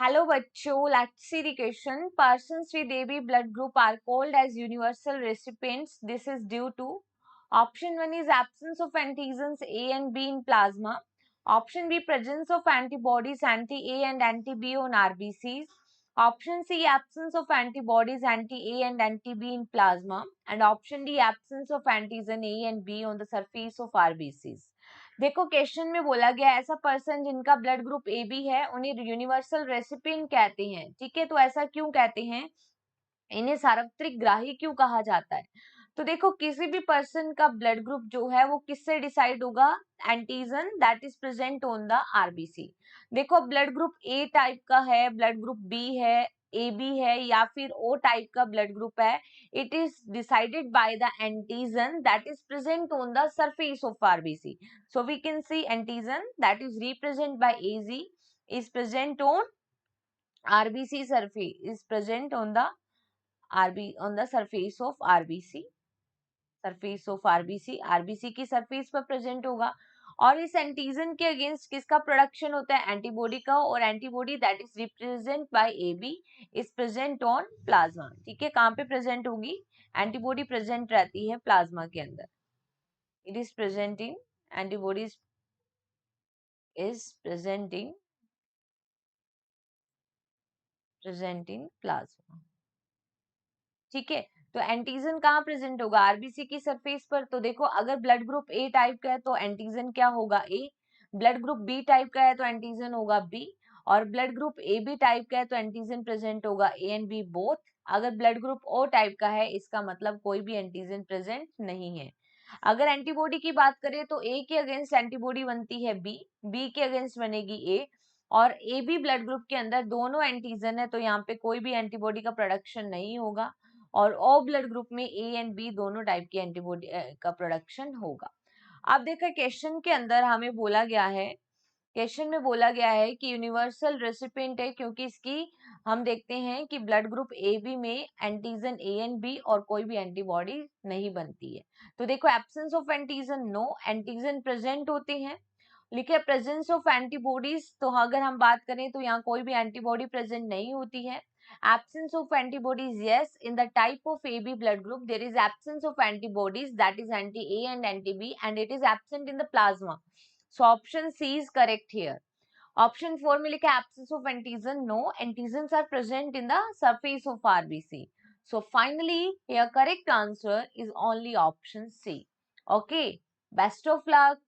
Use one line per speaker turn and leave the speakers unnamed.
Hello बच्चों, let's see the question. Persons with AB blood group are called as universal recipients. This is due to option 1 is absence of antigens A and B in plasma. Option B, presence of antibodies anti-A and anti-B on RBCs. Option C, absence of antibodies anti-A and anti-B in plasma. And option D, absence of antigen A and B on the surface of RBCs. देखो question में बोला गया ऐसा person जिनका blood group A B है उन्हें universal recipient कहते हैं। ठीक है, तो ऐसा क्यों कहते हैं, इन्हें सार्वत्रिक ग्राही क्यों कहा जाता है? तो देखो किसी भी पर्सन का ब्लड ग्रुप जो है वो किससे डिसाइड होगा, antigen that is present on the RBC. देखो ब्लड ग्रुप ए टाइप का है, ब्लड ग्रुप बी है, ए बी है या फिर ओ टाइप का ब्लड ग्रुप है, it is decided by the antigen that is present on the surface of RBC. So we can see antigen that is represent by AG is present on RBC surface, is present on the on the surface of RBC, surface of RBC की surface पर present होगा। और इस antigen के against किसका production होता है, antibody का, और antibody that is represent bye AB is present on plasma. ठीक है, कहाँ पे प्रेजेंट होगी, एंटीबॉडी प्रेजेंट रहती है प्लाज्मा के अंदर, it is presenting, antibody is presenting plasma. ठीक है, तो एंटीजन कहाँ प्रेजेंट होगा, आरबीसी की सरफेस पर। तो देखो अगर ब्लड ग्रुप ए टाइप का है तो एंटीजन क्या होगा, A. Blood group B type का है तो एंटीजन होगा बी। और blood group A B type का है तो एंटीजन प्रेजेंट होगा ए एंड बी बोथ। अगर ब्लड ग्रुप ओ टाइप का है इसका मतलब कोई भी एंटीजन प्रेजेंट नहीं है। अगर एंटीबॉडी की बात करें तो ए के अगेंस्ट एंटीबॉडी बनती है बी, बी के अगेंस्ट बनेगी ए, और ए बी ब्लड ग्रुप के अंदर दोनों एंटीजन है तो यहाँ पे कोई भी एंटीबॉडी का प्रोडक्शन नहीं होगा। और ओ ब्लड ग्रुप में ए एंड बी दोनों टाइप की एंटीबॉडी का प्रोडक्शन होगा। अब देखो क्वेश्चन के अंदर हमें बोला गया है, क्वेश्चन में बोला गया है कि यूनिवर्सल रेसिपिएंट है क्योंकि इसकी हम देखते हैं कि ब्लड ग्रुप ए बी में एंटीजन ए एंड बी और कोई भी एंटीबॉडी नहीं बनती है। तो देखो absence of antigen, no, antigen present होते हैं। लिखे प्रेजेंस ऑफ एंटीबॉडीज, तो अगर हम बात करें तो यहाँ कोई भी एंटीबॉडी प्रेजेंट नहीं होती है। Absence of antibodies, yes, in the type of AB blood group there is absence of antibodies, that is anti-A and anti-B, and it is absent in the plasma. So option C is correct here. Option 4 में लिखा absence of antigen, no, antigens are present in the surface of RBC. So finally here correct answer is only option C. Okay, best of luck.